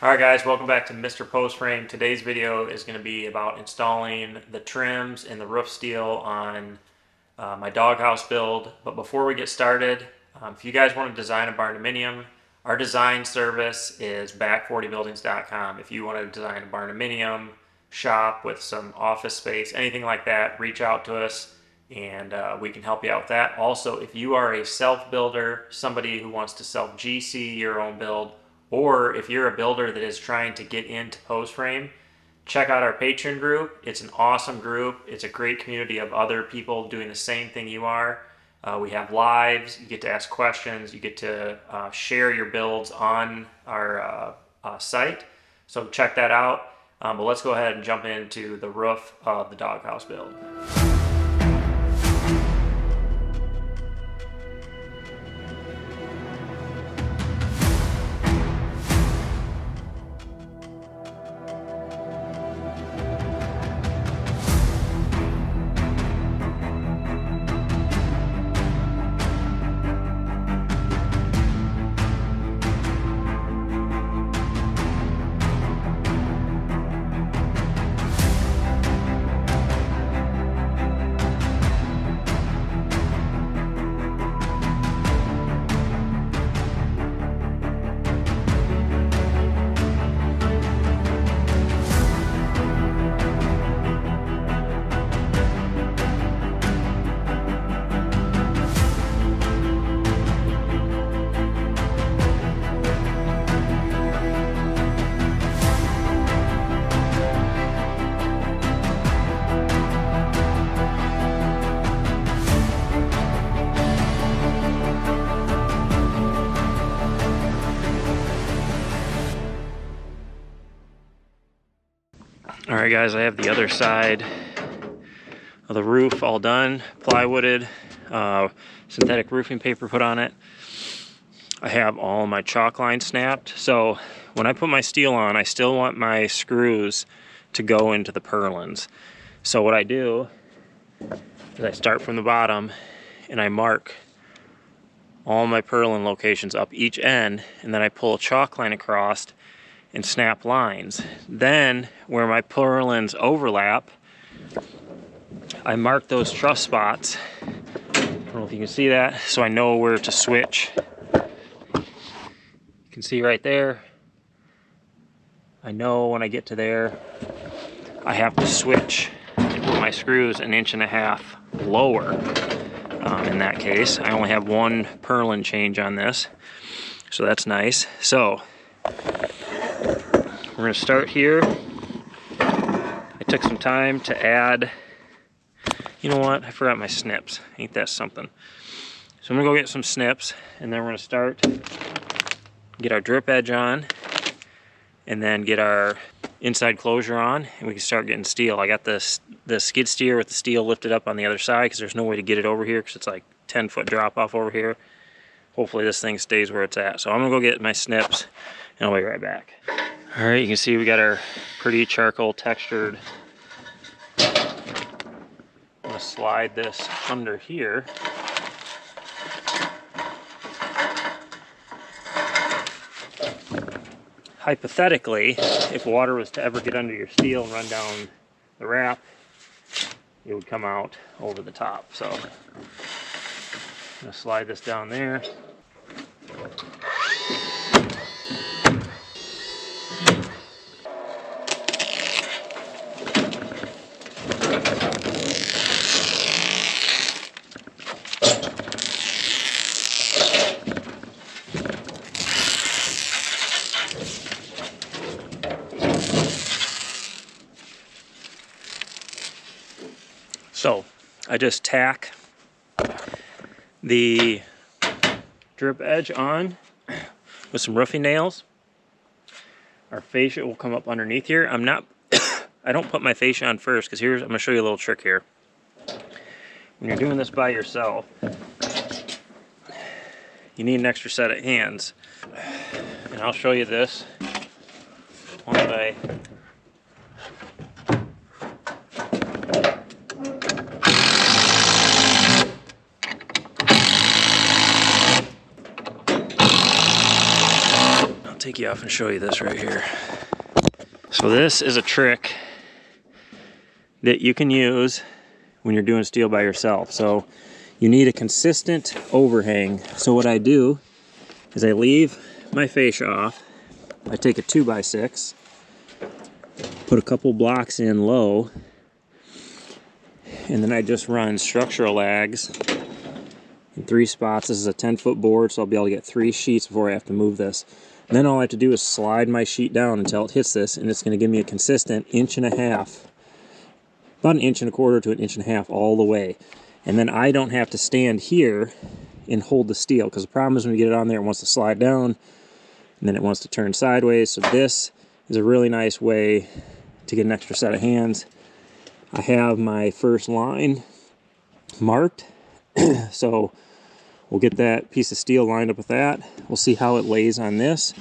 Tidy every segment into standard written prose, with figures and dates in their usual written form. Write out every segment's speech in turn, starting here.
Alright guys, welcome back to Mr. Post Frame. Today's video is going to be about installing the trims and the roof steel on my doghouse build. But before we get started, if you guys want to design a Barndominium, our design service is back40buildings.com. If you want to design a Barndominium shop with some office space, anything like that, reach out to us and we can help you out with that. Also, if you are a self-builder, somebody who wants to self-GC your own build, or if you're a builder that is trying to get into post frame, check out our Patreon group. It's an awesome group. It's a great community of other people doing the same thing you are. We have lives. You get to ask questions. You get to share your builds on our site. So check that out. But let's go ahead and jump into the roof of the doghouse build. Alright guys, I have the other side of the roof all done, plywooded, synthetic roofing paper put on it. I have all my chalk lines snapped, so when I put my steel on, I still want my screws to go into the purlins. So what I do is I start from the bottom and I mark all my purlin locations up each end, and then I pull a chalk line across and snap lines. Then where my purlins overlap, I mark those truss spots. I don't know if you can see that, so I know where to switch. You can see right there, I know when I get to there I have to switch and put my screws 1.5 inches lower. In that case, I only have one purlin change on this, so that's nice. So we're going to start here. I took some time to add, you know what, I forgot my snips. Ain't that something? So I'm going to go get some snips, and then we're going to start, get our drip edge on, and then get our inside closure on, and we can start getting steel. I got the skid steer with the steel lifted up on the other side because there's no way to get it over here because it's like 10-foot drop off over here. Hopefully this thing stays where it's at. So I'm going to go get my snips, and I'll be right back. Alright, you can see we got our pretty charcoal textured. I'm going to slide this under here. Hypothetically, if water was to ever get under your steel and run down the wrap, it would come out over the top. So I'm going to slide this down there. So I just tack the drip edge on with some roofing nails. Our fascia will come up underneath here. I don't put my fascia on first because I'm going to show you a little trick here. When you're doing this by yourself, you need an extra set of hands. And I'll show you this once I take you off and show you this right here. So this is a trick that you can use when you're doing steel by yourself. So you need a consistent overhang. So what I do is I leave my fascia off. I take a 2x6, put a couple blocks in low, and then I just run structural lags in 3 spots. This is a 10-foot board, so I'll be able to get 3 sheets before I have to move this. And then all I have to do is slide my sheet down until it hits this, and it's going to give me a consistent 1.5 inches, about 1.25 inches to 1.5 inches all the way. And then I don't have to stand here and hold the steel, because the problem is when you get it on there, it wants to slide down, and then it wants to turn sideways. So this is a really nice way to get an extra set of hands. I have my first line marked, so we'll get that piece of steel lined up with that. We'll see how it lays on this.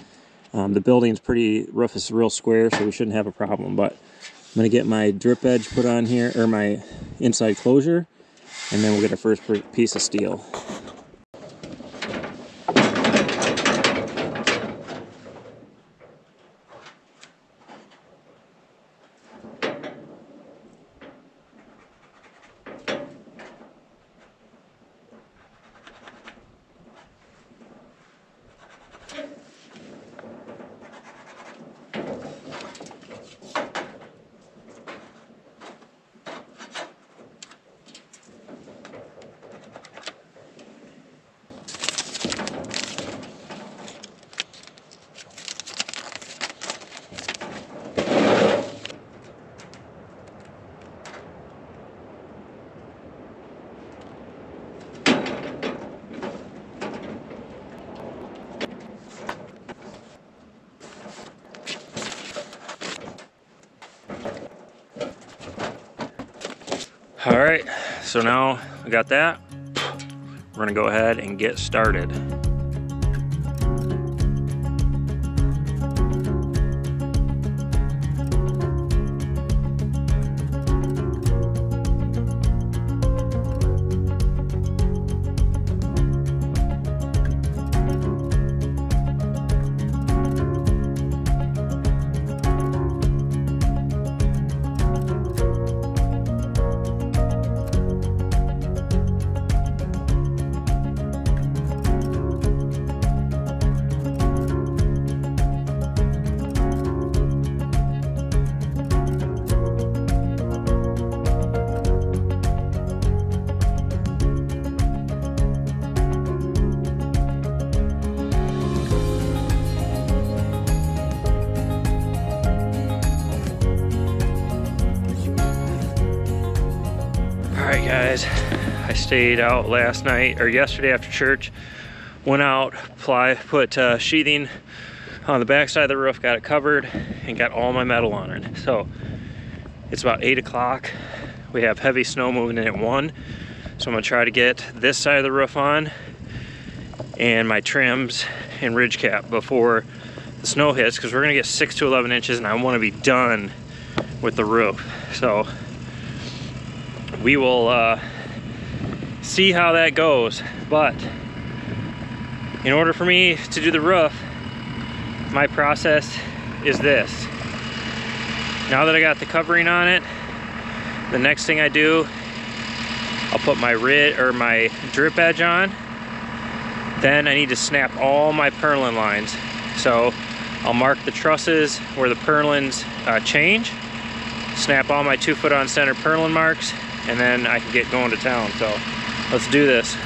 The building's pretty rough, it's real square, so we shouldn't have a problem. But I'm going to get my drip edge put on here, or my inside closure, and then we'll get our first piece of steel. All right, so now we got that. We're gonna go ahead and get started. Alright guys, I stayed out last night, or yesterday after church, went out, put sheathing on the back side of the roof, got it covered, and got all my metal on it. So it's about 8 o'clock. We have heavy snow moving in at 1, so I'm going to try to get this side of the roof on and my trims and ridge cap before the snow hits, because we're going to get 6 to 11 inches and I want to be done with the roof. So we will see how that goes. But in order for me to do the roof, my process is this. Now that I got the covering on it, the next thing I do, I'll put my drip edge on. Then I need to snap all my purlin lines. So I'll mark the trusses where the purlins change, snap all my 2-foot on center purlin marks, and then I can get going to town. So let's do this.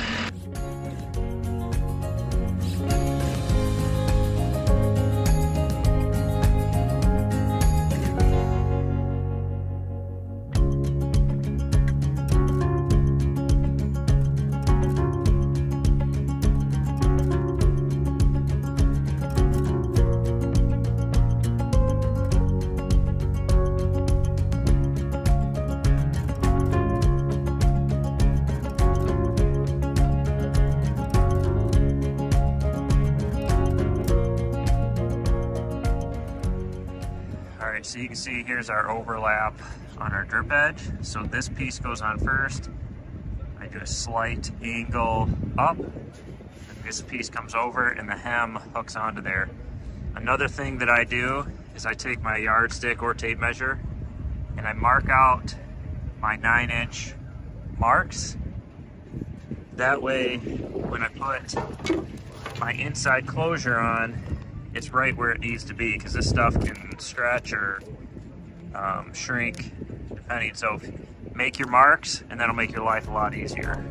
So you can see here's our overlap on our drip edge. So this piece goes on first. I do a slight angle up. This piece comes over and the hem hooks onto there. Another thing that I do is I take my yardstick or tape measure and I mark out my 9-inch marks. That way, when I put my inside closure on, it's right where it needs to be, because this stuff can stretch or shrink depending. So make your marks and that'll make your life a lot easier.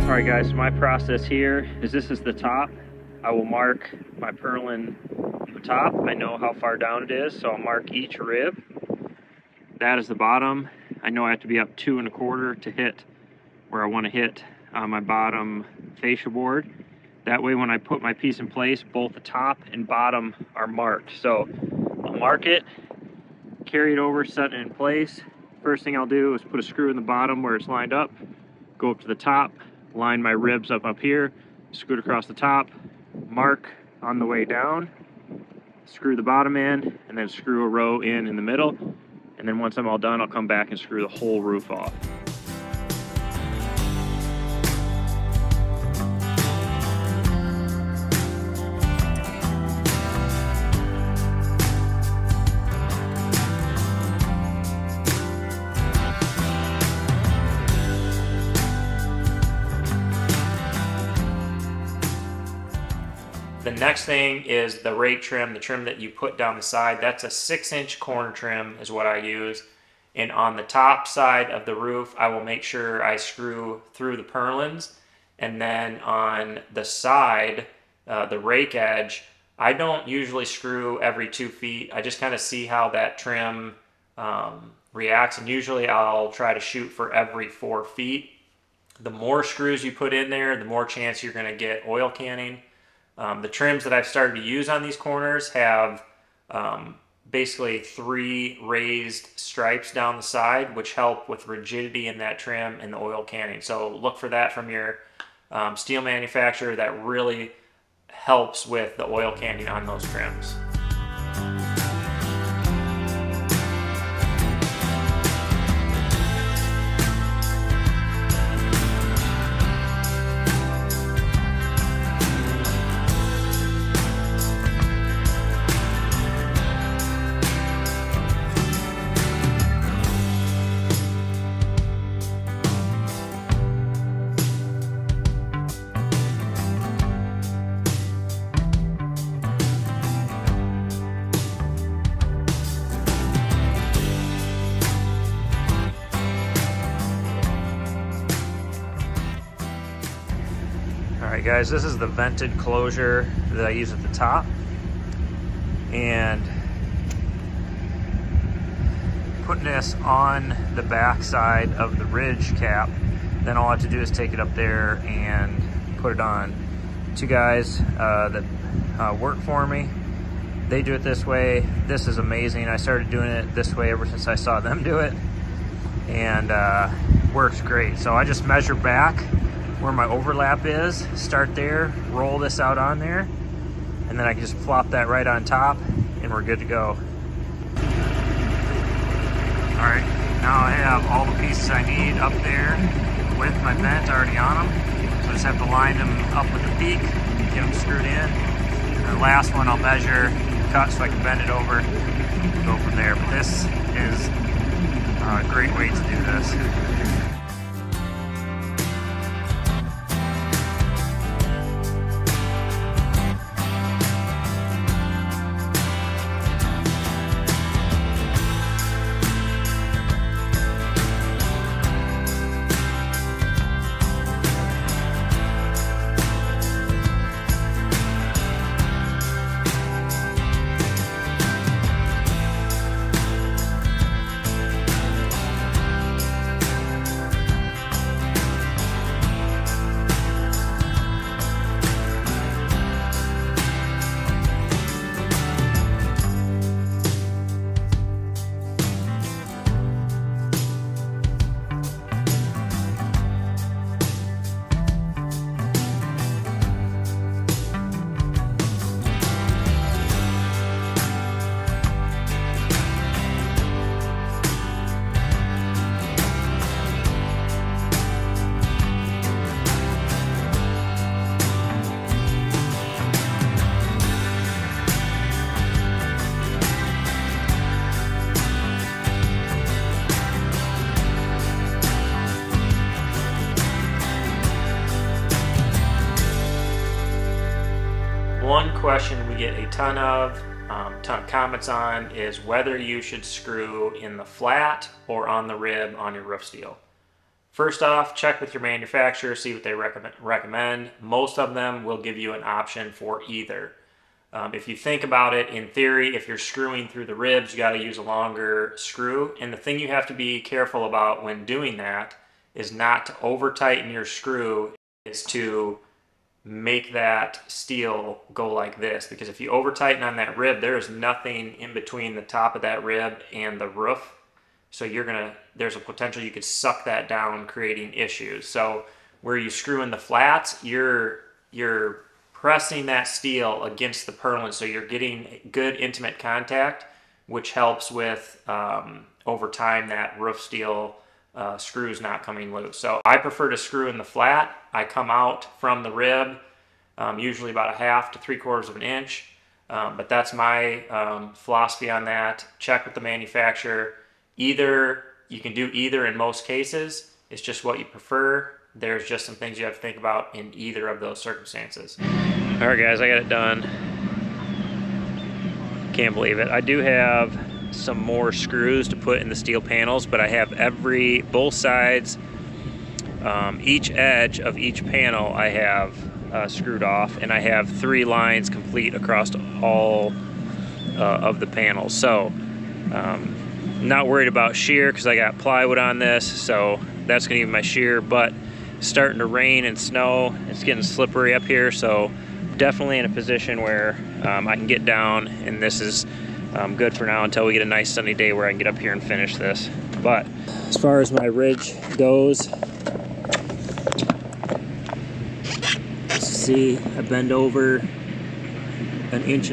Alright guys, so my process here is this is the top. I will mark my purlin top. I know how far down it is, so I'll mark each rib. That is the bottom. I know I have to be up 2 1/4 to hit where I want to hit on my bottom fascia board. That way when I put my piece in place, both the top and bottom are marked. So I'll mark it, carry it over, set it in place. First thing I'll do is put a screw in the bottom where it's lined up, go up to the top, line my ribs up here, screw it across the top, mark on the way down, screw the bottom in, and then screw a row in the middle. And then once I'm all done, I'll come back and screw the whole roof off. The next thing is the rake trim, the trim that you put down the side. That's a 6-inch corner trim is what I use. And on the top side of the roof, I will make sure I screw through the purlins. And then on the side, the rake edge, I don't usually screw every 2 feet. I just kind of see how that trim reacts. And usually I'll try to shoot for every 4 feet. The more screws you put in there, the more chance you're going to get oil canning. The trims that I've started to use on these corners have basically 3 raised stripes down the side, which help with rigidity in that trim and the oil canning. So look for that from your steel manufacturer. That really helps with the oil canning on those trims. Alright guys, this is the vented closure that I use at the top, and putting this on the back side of the ridge cap, then all I have to do is take it up there and put it on. 2 guys that work for me, they do it this way. This is amazing. I started doing it this way ever since I saw them do it, and works great. So I just measure back where my overlap is, start there, roll this out on there, and then I can just flop that right on top and we're good to go. Alright, now I have all the pieces I need up there with my vent already on them, so I just have to line them up with the peak, get them screwed in, and the last one I'll measure, cut so I can bend it over, go from there. But this is Great way to do this. One question we get a ton of comments on is whether you should screw in the flat or on the rib on your roof steel. First off, check with your manufacturer, see what they recommend. Most of them will give you an option for either. If you think about it, in theory, if you're screwing through the ribs, you got to use a longer screw. And the thing you have to be careful about when doing that is not to over tighten your screw, is to make that steel go like this, because if you over tighten on that rib, there's nothing in between the top of that rib and the roof, so there's a potential you could suck that down, creating issues. So where you screw in the flats, you're pressing that steel against the purlin, so you're getting good intimate contact, which helps with over time that roof steel screws not coming loose. So I prefer to screw in the flat. I come out from the rib usually about 1/2 to 3/4 of an inch, but that's my philosophy on that. Check with the manufacturer. You can do either in most cases. It's just what you prefer. There's just some things you have to think about in either of those circumstances. All right, guys, I got it done. Can't believe it. I do have some more screws to put in the steel panels, but I have both sides, each edge of each panel I have screwed off, and I have 3 lines complete across all of the panels. So not worried about shear because I got plywood on this, so that's gonna give my shear. But it's starting to rain and snow, it's getting slippery up here, so definitely in a position where I can get down, and this is good for now until we get a nice sunny day where I can get up here and finish this. But as far as my ridge goes, see, I bend over 1.5 inches.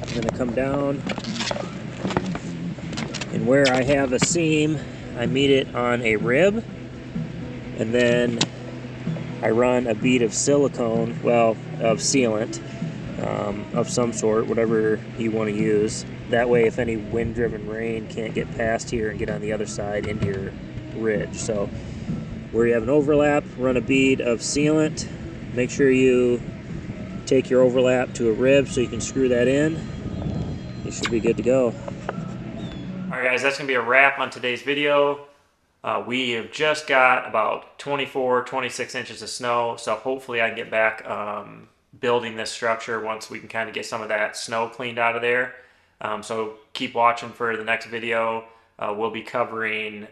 I'm gonna come down, and where I have a seam, I meet it on a rib, and then I run a bead of silicone, well, of sealant of some sort, whatever you want to use. That way, if any wind-driven rain can't get past here and get on the other side into your ridge. So where you have an overlap, run a bead of sealant. Make sure you take your overlap to a rib so you can screw that in. You should be good to go. All right, guys, that's gonna be a wrap on today's video. We have just got about 26 inches of snow, so hopefully I can get back building this structure once we can kind of get some of that snow cleaned out of there. So keep watching for the next video. We'll be covering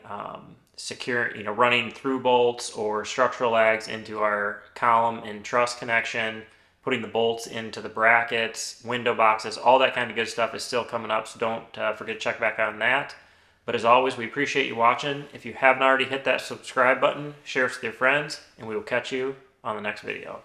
running through bolts or structural lags into our column and truss connection, putting the bolts into the brackets, window boxes, all that kind of good stuff is still coming up, so don't forget to check back on that. But as always, we appreciate you watching. If you haven't already hit that subscribe button, share us with your friends, and we will catch you on the next video.